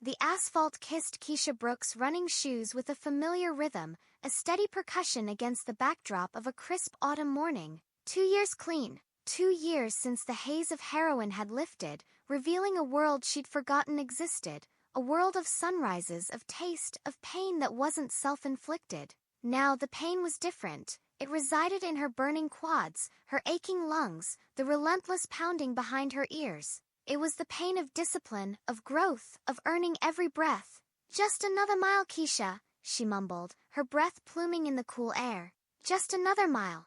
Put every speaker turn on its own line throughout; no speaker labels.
The asphalt kissed Keisha Brooks' running shoes with a familiar rhythm, a steady percussion against the backdrop of a crisp autumn morning. 2 years clean. 2 years since the haze of heroin had lifted, revealing a world she'd forgotten existed, a world of sunrises, of taste, of pain that wasn't self-inflicted. Now the pain was different. It resided in her burning quads, her aching lungs, the relentless pounding behind her ears. It was the pain of discipline, of growth, of earning every breath. "Just another mile, Keisha," she mumbled, her breath pluming in the cool air. "Just another mile."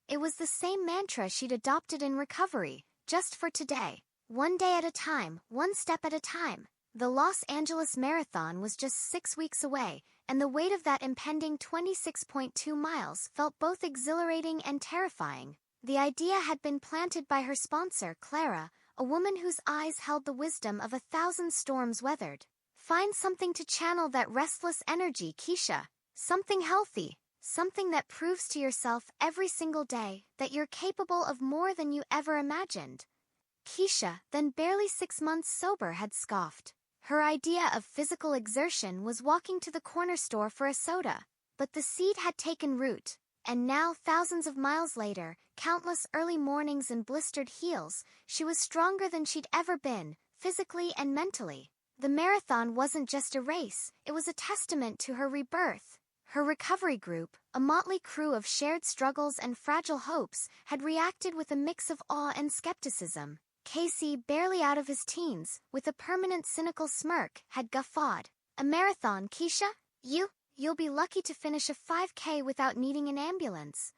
It was the same mantra she'd adopted in recovery, just for today. One day at a time, one step at a time. The Los Angeles Marathon was just 6 weeks away, and the weight of that impending 26.2 miles felt both exhilarating and terrifying. The idea had been planted by her sponsor, Clara, a woman whose eyes held the wisdom of 1,000 storms weathered. Find something to channel that restless energy, Keisha. Something healthy. Something that proves to yourself every single day that you're capable of more than you ever imagined. Keisha, then barely 6 months sober, had scoffed. Her idea of physical exertion was walking to the corner store for a soda. But the seed had taken root, and now, thousands of miles later, countless early mornings and blistered heels, she was stronger than she'd ever been, physically and mentally. The marathon wasn't just a race, it was a testament to her rebirth. Her recovery group, a motley crew of shared struggles and fragile hopes, had reacted with a mix of awe and skepticism. Casey, barely out of his teens, with a permanent cynical smirk, had guffawed. "A marathon, Keisha? You'll be lucky to finish a 5K without needing an ambulance."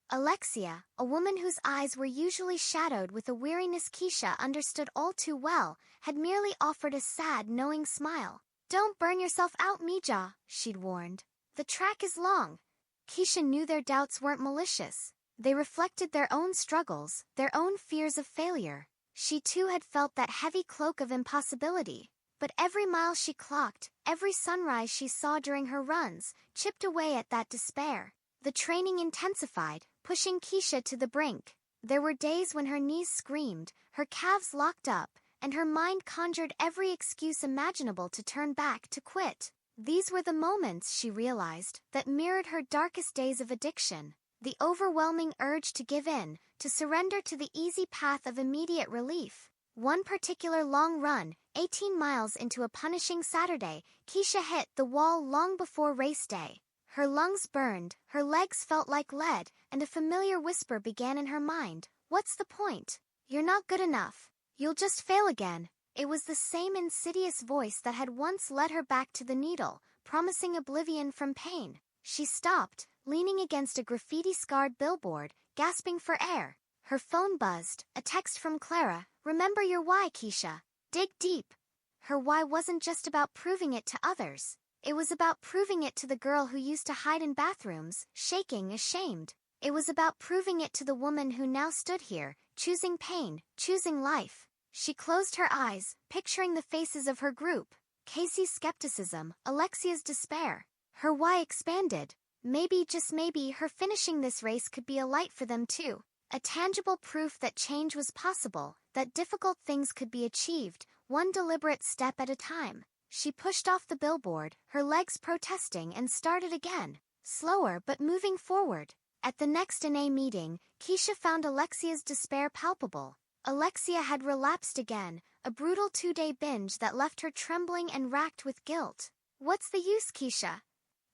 Alexia, a woman whose eyes were usually shadowed with a weariness Keisha understood all too well, had merely offered a sad, knowing smile. "Don't burn yourself out, Mija," she'd warned. "The track is long." Keisha knew their doubts weren't malicious. They reflected their own struggles, their own fears of failure. She too had felt that heavy cloak of impossibility. But every mile she clocked, every sunrise she saw during her runs, chipped away at that despair. The training intensified, pushing Keisha to the brink. There were days when her knees screamed, her calves locked up, and her mind conjured every excuse imaginable to turn back, to quit. These were the moments, she realized, that mirrored her darkest days of addiction. The overwhelming urge to give in, to surrender to the easy path of immediate relief. One particular long run, 18 miles into a punishing Saturday, Keisha hit the wall long before race day. Her lungs burned, her legs felt like lead, and a familiar whisper began in her mind. "What's the point? You're not good enough. You'll just fail again." It was the same insidious voice that had once led her back to the needle, promising oblivion from pain. She stopped, leaning against a graffiti-scarred billboard, gasping for air. Her phone buzzed, a text from Clara. "Remember your why, Keisha. Dig deep." Her why wasn't just about proving it to others. It was about proving it to the girl who used to hide in bathrooms, shaking, ashamed. It was about proving it to the woman who now stood here, choosing pain, choosing life. She closed her eyes, picturing the faces of her group. Casey's skepticism, Alexia's despair. Her why expanded. Maybe, just maybe, her finishing this race could be a light for them too. A tangible proof that change was possible, that difficult things could be achieved, one deliberate step at a time. She pushed off the billboard, her legs protesting, and started again. Slower but moving forward. At the next NA meeting, Keisha found Alexia's despair palpable. Alexia had relapsed again, a brutal 2-day binge that left her trembling and racked with guilt. "What's the use, Keisha?"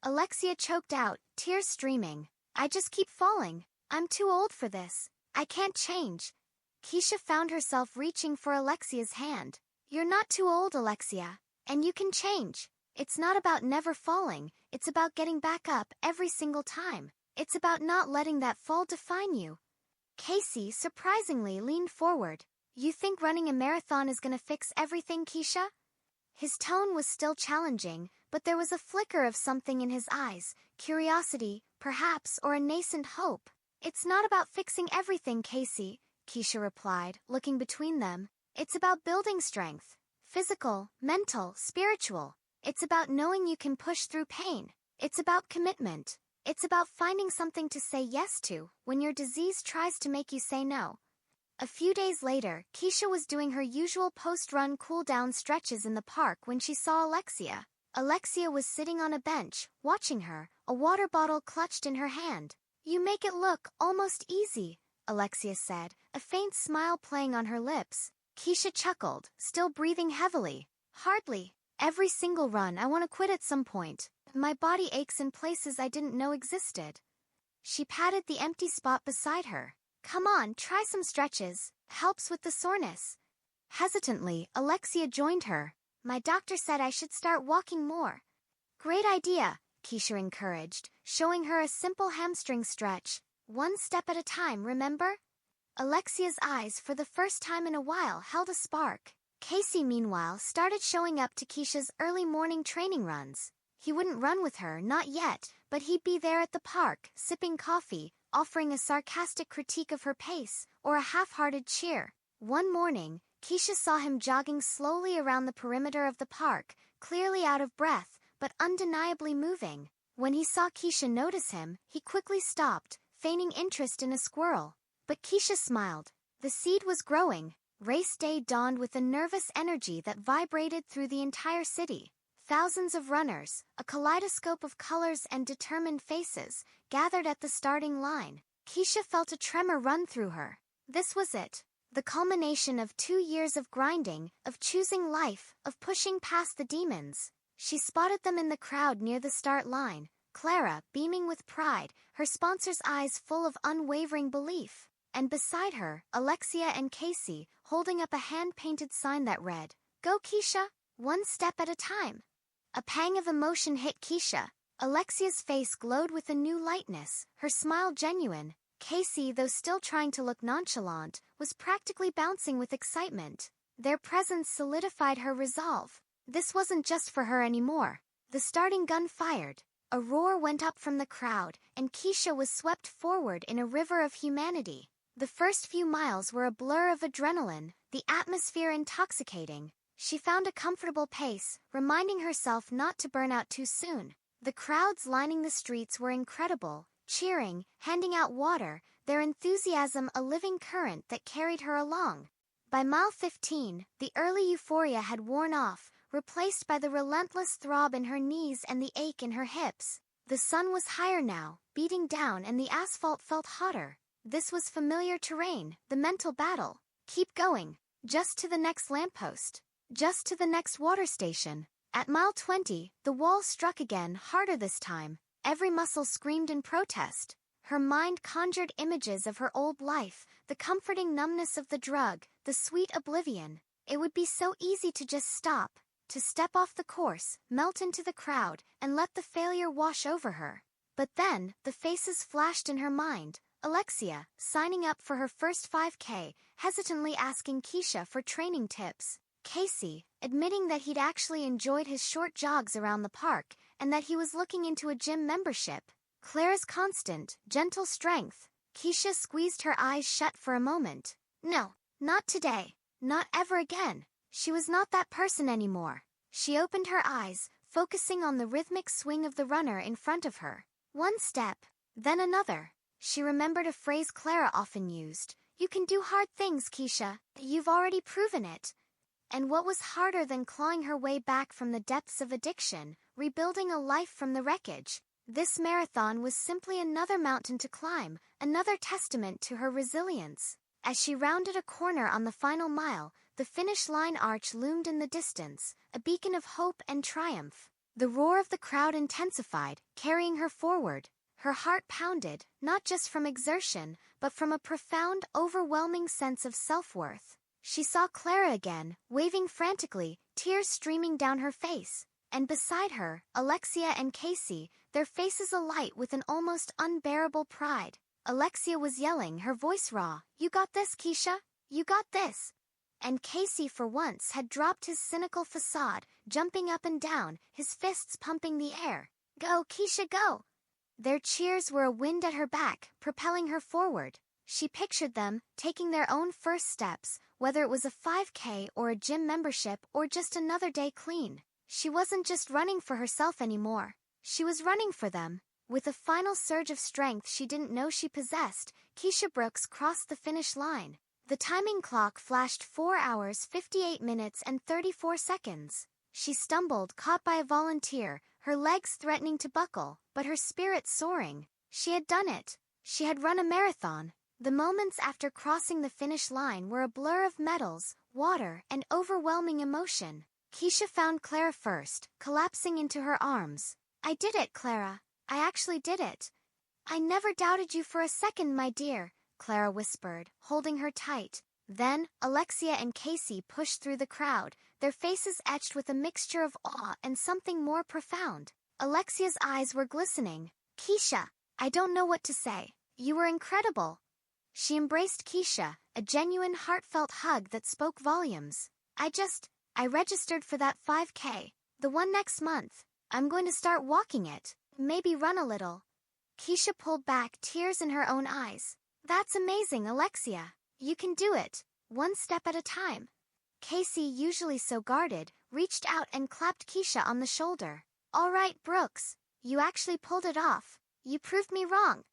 Alexia choked out, tears streaming. "I just keep falling. I'm too old for this. I can't change." Keisha found herself reaching for Alexia's hand. "You're not too old, Alexia. And you can change. It's not about never falling, it's about getting back up every single time. It's about not letting that fall define you." Casey, surprisingly, leaned forward. "You think running a marathon is gonna fix everything, Keisha?" His tone was still challenging, but there was a flicker of something in his eyes, curiosity, perhaps, or a nascent hope. "It's not about fixing everything, Casey," Keisha replied, looking between them. "It's about building strength. Physical, mental, spiritual. It's about knowing you can push through pain. It's about commitment. It's about finding something to say yes to when your disease tries to make you say no." A few days later, Keisha was doing her usual post-run cool-down stretches in the park when she saw Alexia. Alexia was sitting on a bench, watching her, a water bottle clutched in her hand. "You make it look almost easy," Alexia said, a faint smile playing on her lips. Keisha chuckled, still breathing heavily. "Hardly. Every single run I want to quit at some point. My body aches in places I didn't know existed." She patted the empty spot beside her. "Come on, try some stretches. Helps with the soreness." Hesitantly, Alexia joined her. "My doctor said I should start walking more." "Great idea," Keisha encouraged, showing her a simple hamstring stretch. "One step at a time, remember?" Alexia's eyes, for the first time in a while, held a spark. Casey, meanwhile, started showing up to Keisha's early morning training runs. He wouldn't run with her, not yet, but he'd be there at the park, sipping coffee, offering a sarcastic critique of her pace, or a half-hearted cheer. One morning, Keisha saw him jogging slowly around the perimeter of the park, clearly out of breath, but undeniably moving. When he saw Keisha notice him, he quickly stopped, feigning interest in a squirrel. But Keisha smiled. The seed was growing. Race day dawned with a nervous energy that vibrated through the entire city. Thousands of runners, a kaleidoscope of colors and determined faces, gathered at the starting line. Keisha felt a tremor run through her. This was it. The culmination of 2 years of grinding, of choosing life, of pushing past the demons. She spotted them in the crowd near the start line. Clara, beaming with pride, her sponsor's eyes full of unwavering belief. And beside her, Alexia and Casey, holding up a hand-painted sign that read, "Go Keisha, one step at a time." A pang of emotion hit Keisha. Alexia's face glowed with a new lightness, her smile genuine. Casey, though still trying to look nonchalant, was practically bouncing with excitement. Their presence solidified her resolve. This wasn't just for her anymore. The starting gun fired. A roar went up from the crowd, and Keisha was swept forward in a river of humanity. The first few miles were a blur of adrenaline, the atmosphere intoxicating. She found a comfortable pace, reminding herself not to burn out too soon. The crowds lining the streets were incredible, cheering, handing out water, their enthusiasm a living current that carried her along. By mile 15, the early euphoria had worn off, replaced by the relentless throb in her knees and the ache in her hips. The sun was higher now, beating down, and the asphalt felt hotter. This was familiar terrain, the mental battle. Keep going. Just to the next lamppost. Just to the next water station. At mile 20, the wall struck again, harder this time. Every muscle screamed in protest. Her mind conjured images of her old life, the comforting numbness of the drug, the sweet oblivion. It would be so easy to just stop, to step off the course, melt into the crowd, and let the failure wash over her. But then, the faces flashed in her mind. Alexia, signing up for her first 5K, hesitantly asking Keisha for training tips. Casey, admitting that he'd actually enjoyed his short jogs around the park, and that he was looking into a gym membership. Claire's constant, gentle strength. Keisha squeezed her eyes shut for a moment. No, not today. Not ever again. She was not that person anymore. She opened her eyes, focusing on the rhythmic swing of the runner in front of her. One step, then another. She remembered a phrase Clara often used. "You can do hard things, Keisha. You've already proven it." And what was harder than clawing her way back from the depths of addiction, rebuilding a life from the wreckage? This marathon was simply another mountain to climb, another testament to her resilience. As she rounded a corner on the final mile, the finish line arch loomed in the distance, a beacon of hope and triumph. The roar of the crowd intensified, carrying her forward. Her heart pounded, not just from exertion, but from a profound, overwhelming sense of self-worth. She saw Clara again, waving frantically, tears streaming down her face. And beside her, Alexia and Casey, their faces alight with an almost unbearable pride. Alexia was yelling, her voice raw, "You got this, Keisha! You got this!" And Casey, for once, had dropped his cynical facade, jumping up and down, his fists pumping the air. "Go, Keisha, go!" Their cheers were a wind at her back, propelling her forward. She pictured them, taking their own first steps, whether it was a 5K or a gym membership or just another day clean. She wasn't just running for herself anymore. She was running for them. With a final surge of strength she didn't know she possessed, Keisha Brooks crossed the finish line. The timing clock flashed 4 hours 58 minutes and 34 seconds. She stumbled, caught by a volunteer, her legs threatening to buckle, but her spirit soaring. She had done it. She had run a marathon. The moments after crossing the finish line were a blur of medals, water, and overwhelming emotion. Keisha found Clara first, collapsing into her arms. "I did it, Clara. I actually did it. I never doubted you for a second, my dear," Clara whispered, holding her tight. Then, Alexia and Casey pushed through the crowd, their faces etched with a mixture of awe and something more profound. Alexia's eyes were glistening. "Keisha, I don't know what to say. You were incredible." She embraced Keisha, a genuine heartfelt hug that spoke volumes. I registered for that 5K, the one next month. I'm going to start walking it, maybe run a little." Keisha pulled back, tears in her own eyes. "That's amazing, Alexia. You can do it, one step at a time." Casey, usually so guarded, reached out and clapped Keisha on the shoulder. "All right, Brooks, you actually pulled it off. You proved me wrong."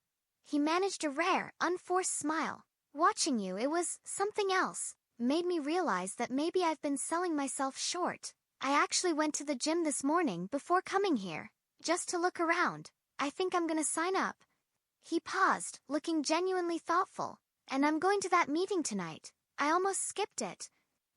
He managed a rare, unforced smile. "Watching you, it was something else. Made me realize that maybe I've been selling myself short. I actually went to the gym this morning before coming here, just to look around. I think I'm gonna sign up." He paused, looking genuinely thoughtful. "And I'm going to that meeting tonight. I almost skipped it."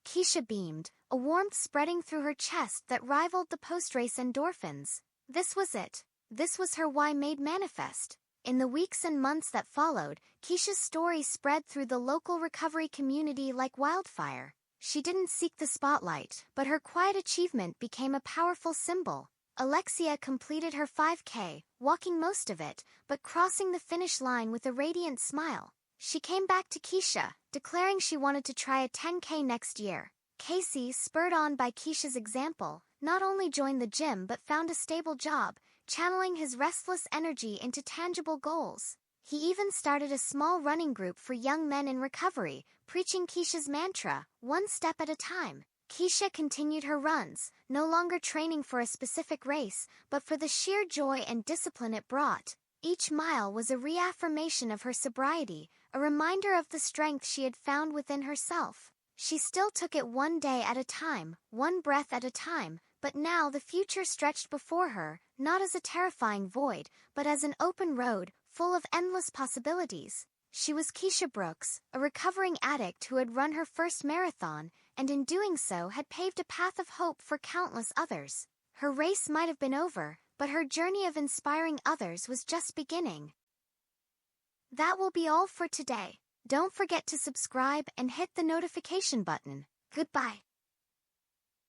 Keisha beamed, a warmth spreading through her chest that rivaled the post-race endorphins. This was it. This was her why made manifest. In the weeks and months that followed, Keisha's story spread through the local recovery community like wildfire. She didn't seek the spotlight, but her quiet achievement became a powerful symbol. Alexia completed her 5K, walking most of it, but crossing the finish line with a radiant smile. She came back to Keisha, declaring she wanted to try a 10K next year. Casey, spurred on by Keisha's example, not only joined the gym but found a stable job, channeling his restless energy into tangible goals. He even started a small running group for young men in recovery, preaching Keisha's mantra, one step at a time. Keisha continued her runs, no longer training for a specific race, but for the sheer joy and discipline it brought. Each mile was a reaffirmation of her sobriety, a reminder of the strength she had found within herself. She still took it one day at a time, one breath at a time, but now the future stretched before her, not as a terrifying void, but as an open road, full of endless possibilities. She was Keisha Brooks, a recovering addict who had run her first marathon, and in doing so had paved a path of hope for countless others. Her race might have been over, but her journey of inspiring others was just beginning. That will be all for today. Don't forget to subscribe and hit the notification button. Goodbye.